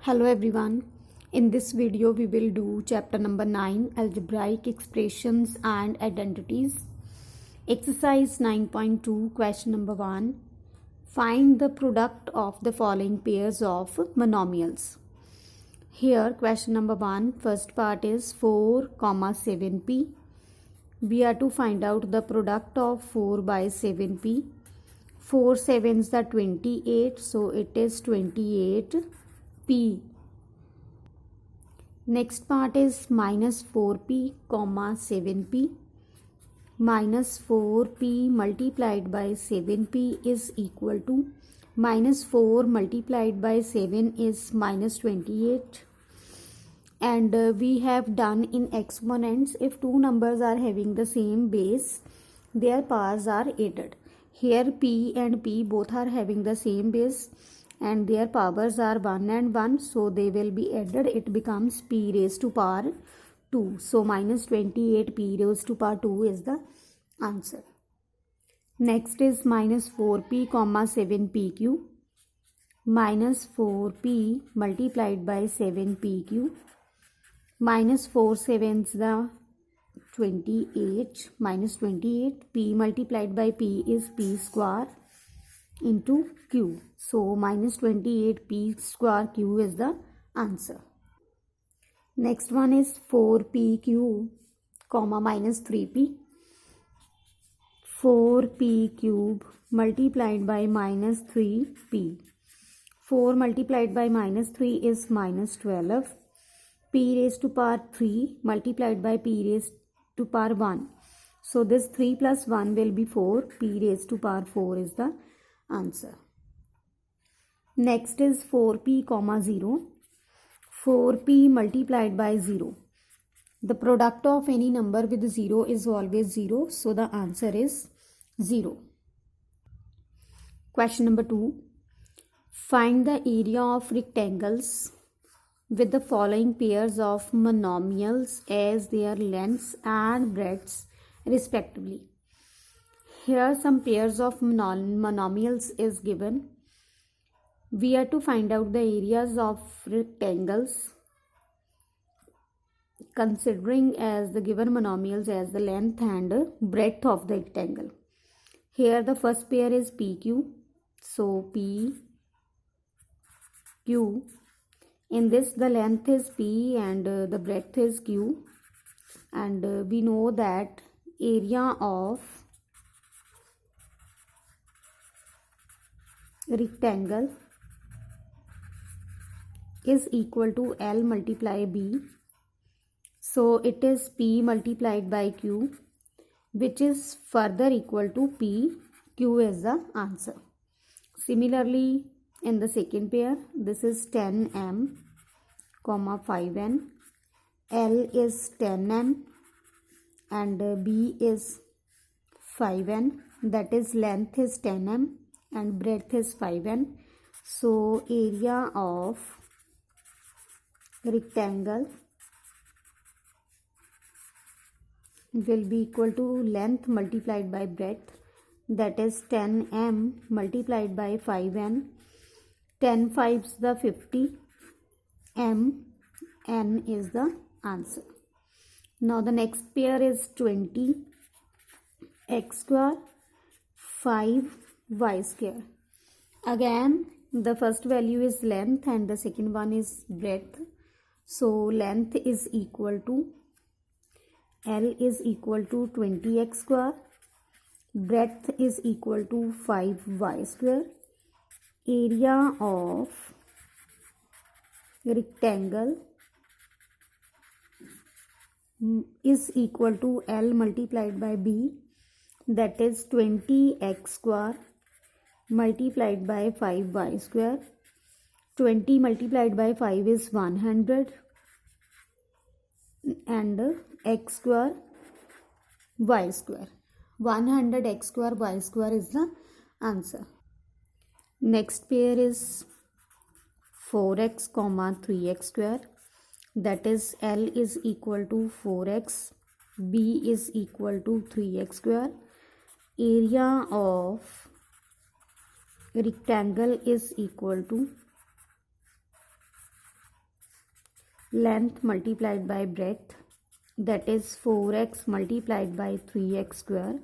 Hello everyone. In this video we will do chapter number 9, algebraic expressions and identities. Exercise 9.2, question number 1. Find the product of the following pairs of monomials. Here question number 1, first part is 4, 7p. We are to find out the product of 4 by 7p. 4 sevens are 28, so it is 28p. Next part is minus 4p, 7p. Minus 4p multiplied by 7p is equal to minus 4 multiplied by 7 is minus 28. And we have done in exponents, if two numbers are having the same base, their powers are added. Here p and p both are having the same base and their powers are 1 and 1, so they will be added. It becomes p raised to power 2. So minus 28 p raised to power 2 is the answer. Next is minus 4p, 7p cube. Minus 4p multiplied by 7p cube. Minus 4 sevens the 28, minus 28. P multiplied by p is p square into q. So minus 28 p square q is the answer. Next one is 4p cube, minus 3p. 4p cube multiplied by minus 3p. 4 multiplied by minus 3 is minus 12. P raised to power 3 multiplied by p raised to power 1. So this 3 plus 1 will be 4. P raised to power 4 is the answer. Next is 4p, 0. 4p multiplied by 0. The product of any number with 0 is always 0. So the answer is 0. Question number 2. Find the area of rectangles with the following pairs of monomials as their lengths and breadths respectively. Here some pairs of monomials is given. We are to find out the areas of rectangles considering as the given monomials as the length and breadth of the rectangle. Here the first pair is PQ. So PQ. In this the length is P and the breadth is Q. And we know that area of rectangle is equal to L multiply B. So it is P multiplied by Q, which is further equal to P. Q is the answer. Similarly, in the second pair, this is 10m, 5n. L is 10m and B is 5n. That is length is 10m and breadth is 5n. So area of rectangle will be equal to length multiplied by breadth, that is 10m multiplied by 5n. 10 5s the 50, m, n is the answer. Now the next pair is 20 x square 5 y square. Again the first value is length and the second one is breadth. So length is equal to L is equal to 20x square. Breadth is equal to 5y square. Area of rectangle is equal to L multiplied by B, that is 20x square multiplied by 5y square. 20 multiplied by 5 is 100 and x square y square. 100 x square y square is the answer. Next pair is 4x, 3x square, that is L is equal to 4x, B is equal to 3x square. Area of rectangle is equal to length multiplied by breadth, that is 4x multiplied by 3x square.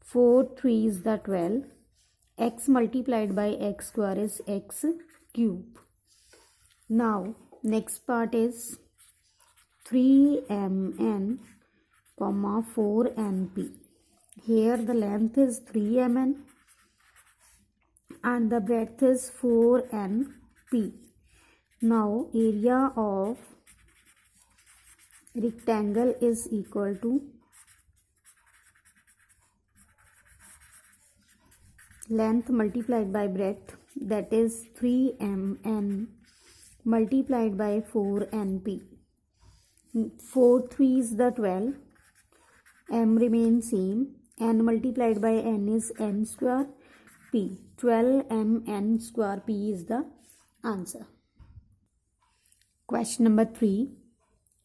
4 3 is the 12. X multiplied by x square is x cube. Now next part is 3mn comma 4np. Here the length is 3mn and the breadth is 4np. Now area of rectangle is equal to length multiplied by breadth, that is 3mn multiplied by 4np. 4 3 is the 12. M remains same. N multiplied by n is n square p. 12mn square p is the answer. Question number 3.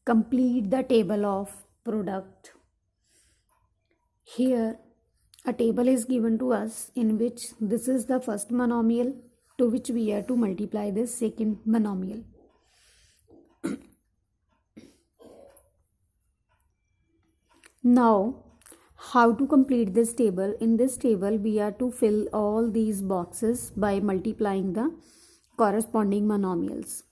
Complete the table of product. Here a table is given to us in which this is the first monomial to which we have to multiply this second monomial. Now how to complete this table? In this table we are to fill all these boxes by multiplying the corresponding monomials.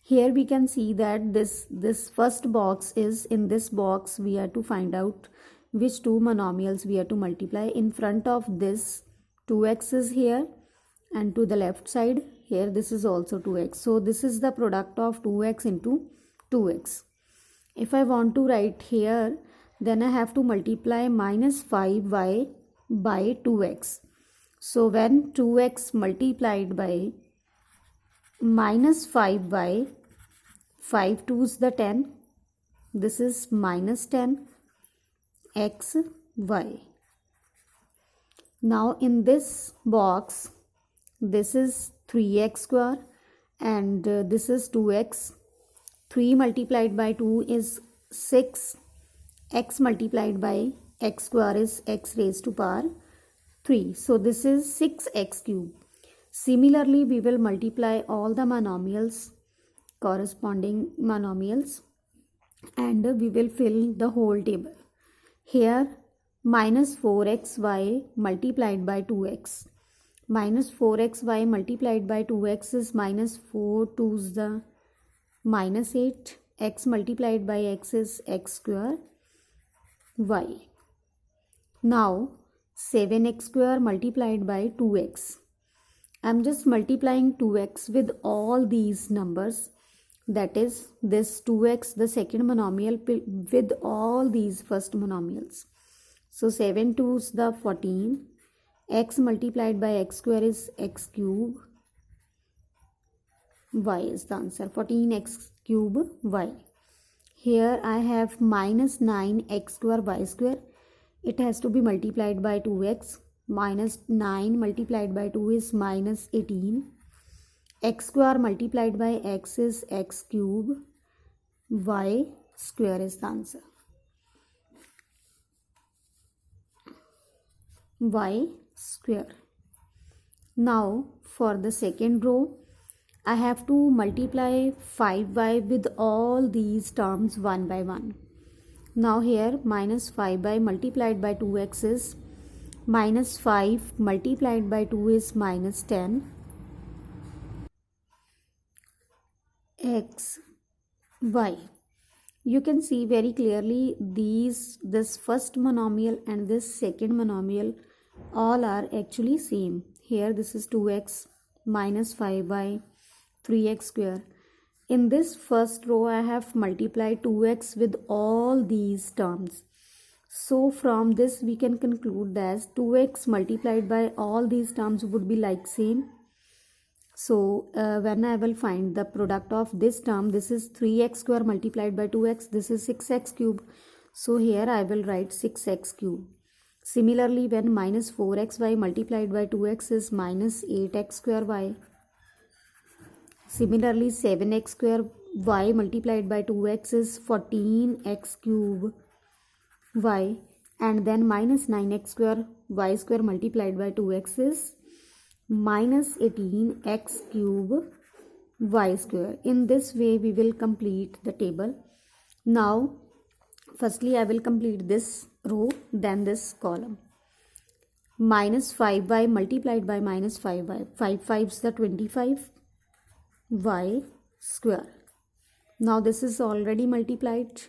Here we can see that this first box is, in this box we are to find out which two monomials we are to multiply. In front of this 2x is here, and to the left side here this is also 2x. So this is the product of 2x into 2x. If I want to write here, then I have to multiply minus 5y by 2x. So when 2x multiplied by minus 5y, 5 2's the 10, this is minus 10 x y. Now in this box this is 3x square and this is 2x. 3 multiplied by 2 is 6. X multiplied by x square is x raised to power 3. So this is 6x cube. Similarly, we will multiply all the monomials, corresponding monomials, and we will fill the whole table. Here minus 4xy multiplied by 2x. Minus 4xy multiplied by 2x is minus 4 2's the minus 8. X multiplied by x is x square y. Now 7x square multiplied by 2x. I am just multiplying 2x with all these numbers, that is this 2x, the second monomial, with all these first monomials. So 7 2's the 14. X multiplied by x square is x cube. Y is the answer. 14x cube y. Here I have minus 9x square y square. It has to be multiplied by 2x. Minus 9 multiplied by 2 is minus 18. X square multiplied by x is x cube. Y square is the answer. Y square. Now for the second row, I have to multiply 5y with all these terms one by one. Now here minus 5y multiplied by 2x is minus 5 multiplied by 2 is minus 10 x y. You can see very clearly this first monomial and this second monomial all are actually same. Here this is 2x minus 5y 3x square. In this first row I have multiplied 2x with all these terms. So from this we can conclude that 2x multiplied by all these terms would be like same. So when I will find the product of this term, this is 3x square multiplied by 2x, this is 6x cube. So here I will write 6x cube. Similarly, when minus 4xy multiplied by 2x is minus 8x square y. Similarly, 7x square y multiplied by 2x is 14x cube y, and then minus 9x square y square multiplied by 2x is minus 18x cube y square. In this way we will complete the table. Now firstly I will complete this row, then this column. Minus 5y multiplied by minus 5y. 5 5s the 25 y square. Now this is already multiplied,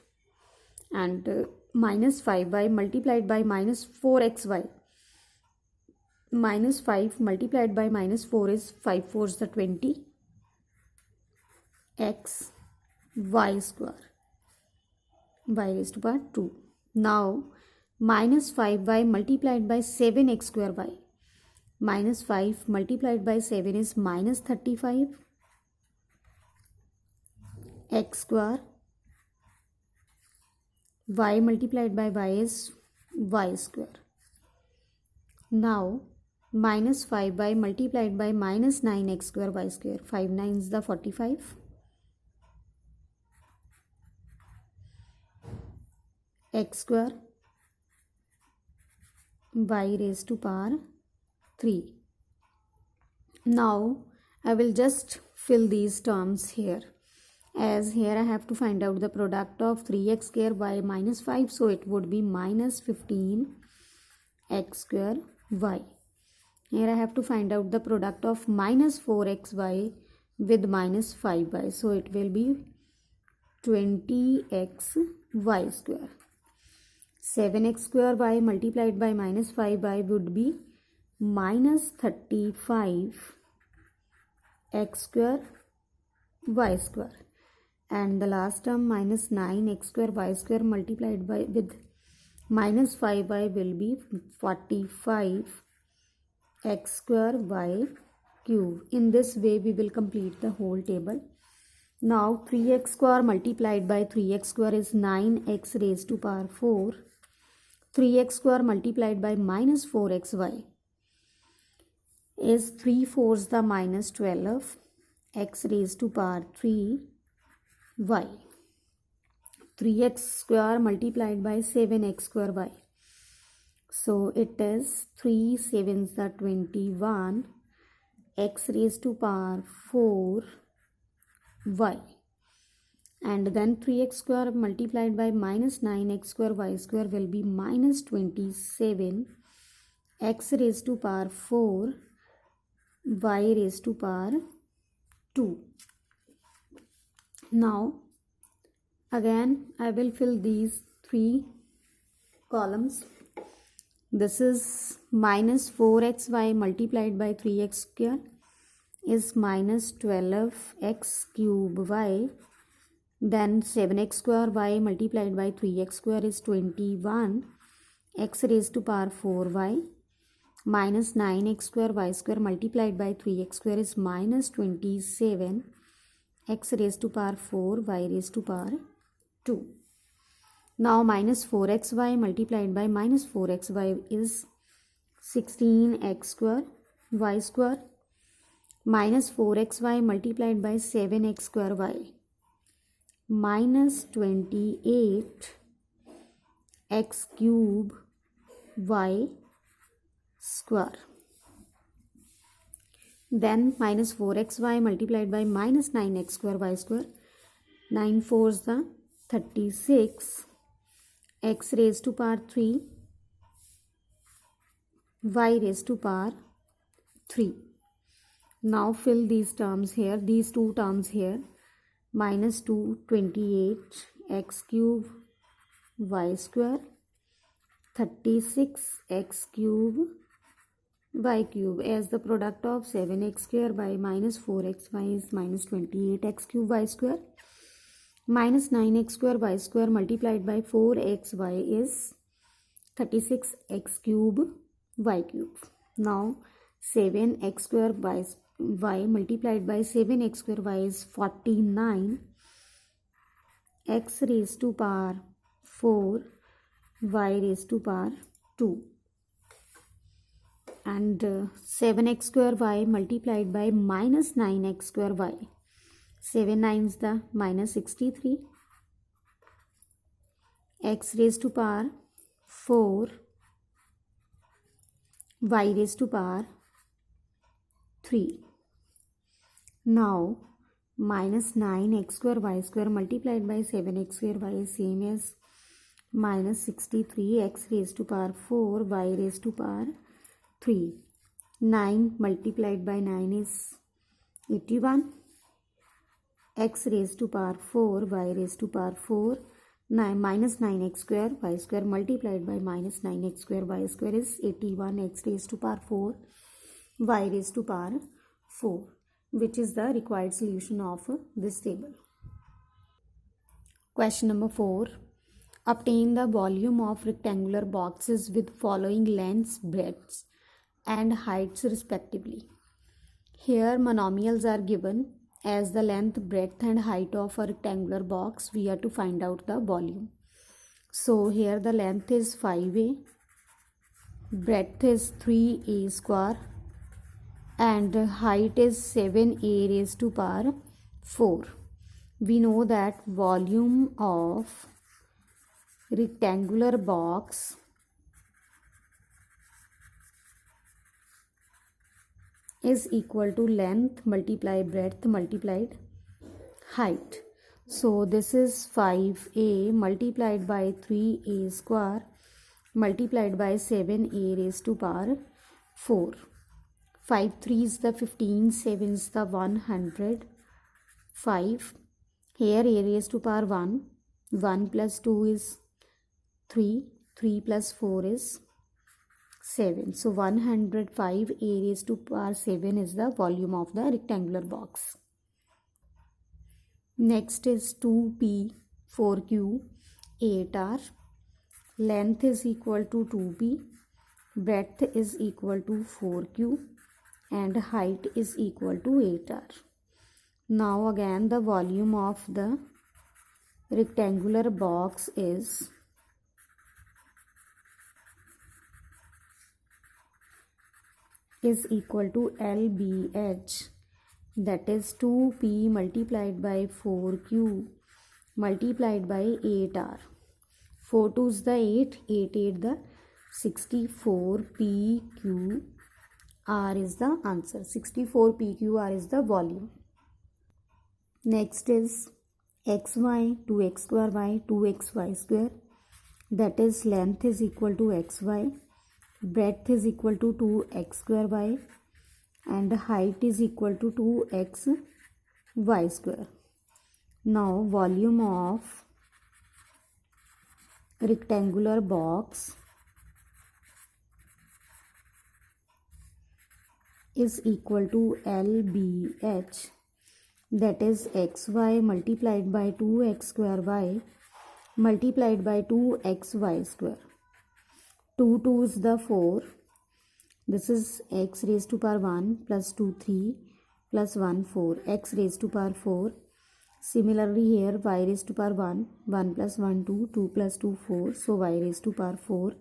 and minus 5y multiplied by minus 4xy. Minus 5 multiplied by minus 4 is 5 4s the 20 x y square, y raised to power 2. Now minus 5y multiplied by 7x square y. Minus 5 multiplied by 7 is minus 35 x square. Y multiplied by y is y square. Now minus 5y multiplied by minus 9x square y square. 5 9s the 45 x square y raised to power 3. Now I will just fill these terms here, as here I have to find out the product of 3x square y minus 5, so it would be minus 15 x square y. Here I have to find out the product of minus 4xy with minus 5y, so it will be 20x y square. 7x square y multiplied by minus 5y would be minus 35 x square y square, and the last term minus 9x square y square multiplied by with minus 5y will be 45 x square y cube. In this way we will complete the whole table. Now 3x square multiplied by 3x square is 9x raised to power 4. 3x square multiplied by minus 4xy is 3 4s the minus 12 x raised to power 3 y. 3x square multiplied by 7x square y, so it is 3 7s the 21 x raised to power 4 y, and then 3x square multiplied by minus 9x square y square will be minus 27 x raised to power 4 y raised to power 2. Now again I will fill these three columns. This is minus 4xy multiplied by 3x square is minus 12x cube y. Then 7x square y multiplied by 3x square is 21 x raised to power 4y. Minus 9x square y square multiplied by 3x square is minus 27 x raised to power 4 y raised to power 2. Now minus 4xy multiplied by minus 4xy is 16x square y square. Minus 4xy multiplied by 7x square y minus 28 x cube y square. Then minus 4xy multiplied by minus 9x square y square. 9 4s the 36 x raised to power 3 y raised to power 3. Now fill these terms here, these two terms here. Minus 2 28 x cube y square, 36 x cube y cube, as the product of 7x square by minus 4xy is minus 28 x cube y square. Minus 9x square y square multiplied by 4xy is 36 x cube y cube. Now 7x square y multiplied by 7x square y is 49 x raised to power 4 y raised to power 2, and 7x square y multiplied by minus 9x square y. 7 9s the minus 63 x raised to power 4 y raised to power 3. Now minus 9x square y square multiplied by 7x square y is same as minus 63x raised to power 4 y raised to power 3. 9 multiplied by 9 is 81. X raised to power 4 y raised to power 4. 9 minus 9x square y square multiplied by minus 9x square y square is 81. X raised to power 4 y raised to power 4, which is the required solution of this table. Question number 4. Obtain the volume of rectangular boxes with following lengths, breadths and heights respectively. Here monomials are given as the length, breadth and height of a rectangular box. We have to find out the volume. So here the length is 5a, breadth is 3a square and height is 7a raised to power 4. We know that volume of rectangular box is equal to length multiplied breadth multiplied height. So this is 5a multiplied by 3a square multiplied by 7a raised to power 4. 5 3 is the 15, 7 is the 100, 5. Here a raised to power 1, 1 plus 2 is 3, 3 plus 4 is 7. So 105 a raised to power 7 is the volume of the rectangular box. Next is 2p 4q 8r. Length is equal to 2p, breadth is equal to 4q and height is equal to 8r. Now again the volume of the rectangular box is equal to LBH, that is 2p multiplied by 4q multiplied by 8r. 4 2 is the 8, 8 8 the 64 pq r is the answer. 64 pq r is the volume. Next is xy 2x square y 2xy square, that is length is equal to xy, breadth is equal to 2x square y and height is equal to 2xy square. Now volume of rectangular box is equal to LBH, that is xy multiplied by 2x square y multiplied by 2xy square. 2 2 is the 4. This is x raised to power 1 plus 2 3 plus 1 4, x raised to power 4. Similarly here y raised to power 1, 1 plus 1 2, 2 plus 2 4, so y raised to power 4.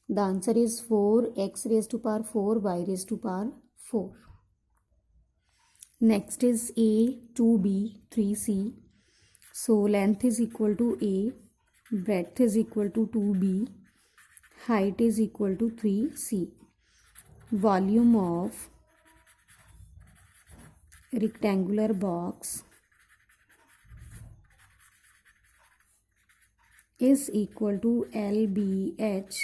The answer is 4, x raised to power 4, y raised to power 4. Next is a 2b 3c. So length is equal to a, breadth is equal to 2b, height is equal to 3c. Volume of rectangular box is equal to LBH,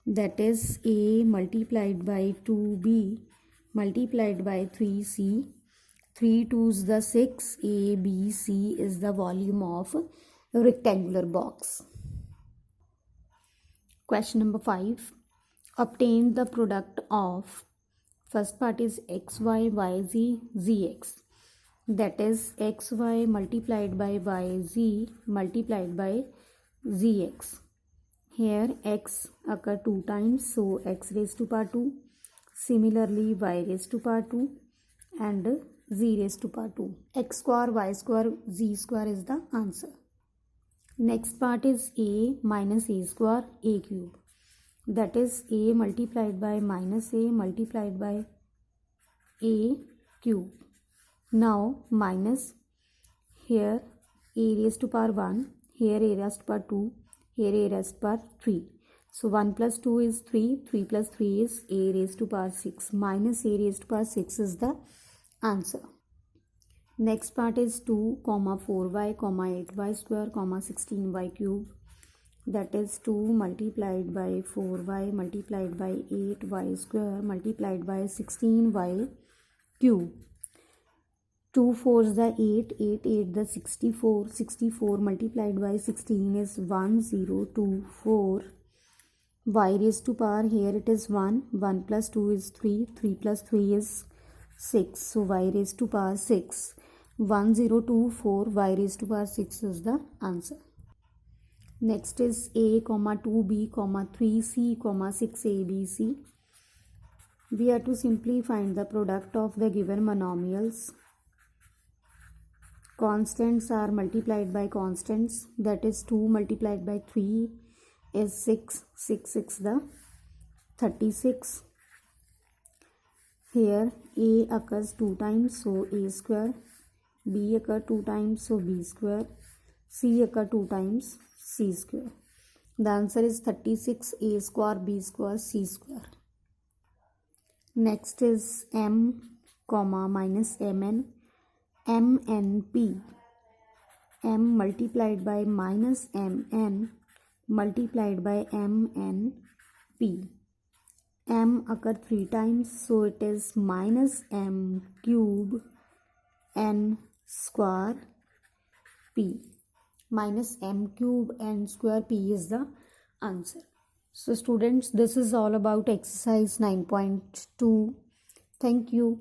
that is a multiplied by 2b multiplied by 3c. 3 2 is the 6, a b c is the volume of a rectangular box. Question number 5. Obtain the product of, first part is xy yz zx, that is xy multiplied by yz multiplied by zx. Here x occur 2 times, so x raised to power 2. Similarly y raised to power 2 and z raised to power 2. X square y square z square is the answer. Next part is a minus a square a cube, that is a multiplied by minus a multiplied by a cube. Now minus, here a raised to power 1, here a raised to power 2, here a raised to power 3. So 1 plus 2 is 3, 3 plus 3 is a raised to power 6, minus a raised to power 6 is the answer. Next part is 2 comma 4y comma 8y square comma 16y cube. That is 2 multiplied by 4y multiplied by 8y square multiplied by 16y cube. 2 4s the 8, 8 8 the 64, 64 multiplied by 16 is 1024. Y raised to power, here it is 1, 1 plus 2 is 3, 3 plus 3 is 6, so y raised to power 6. 1024 y raised to power 6 is the answer. Next is a comma 2b comma 3c comma 6abc. We have to simply find the product of the given monomials. Constants are multiplied by constants, that is 2 multiplied by 3 is 6, 6 6 the 36. Here a occurs 2 times, so a square, b occur 2 times, so b square, c occur 2 times, c square. The answer is 36 a square b square c square. Next is m comma minus mn, mnp. M multiplied by minus mn multiplied by mnp. M occur 3 times, so it is minus m cube n square p. Minus m cube n square p is the answer. So students, this is all about exercise 9.2. Thank you.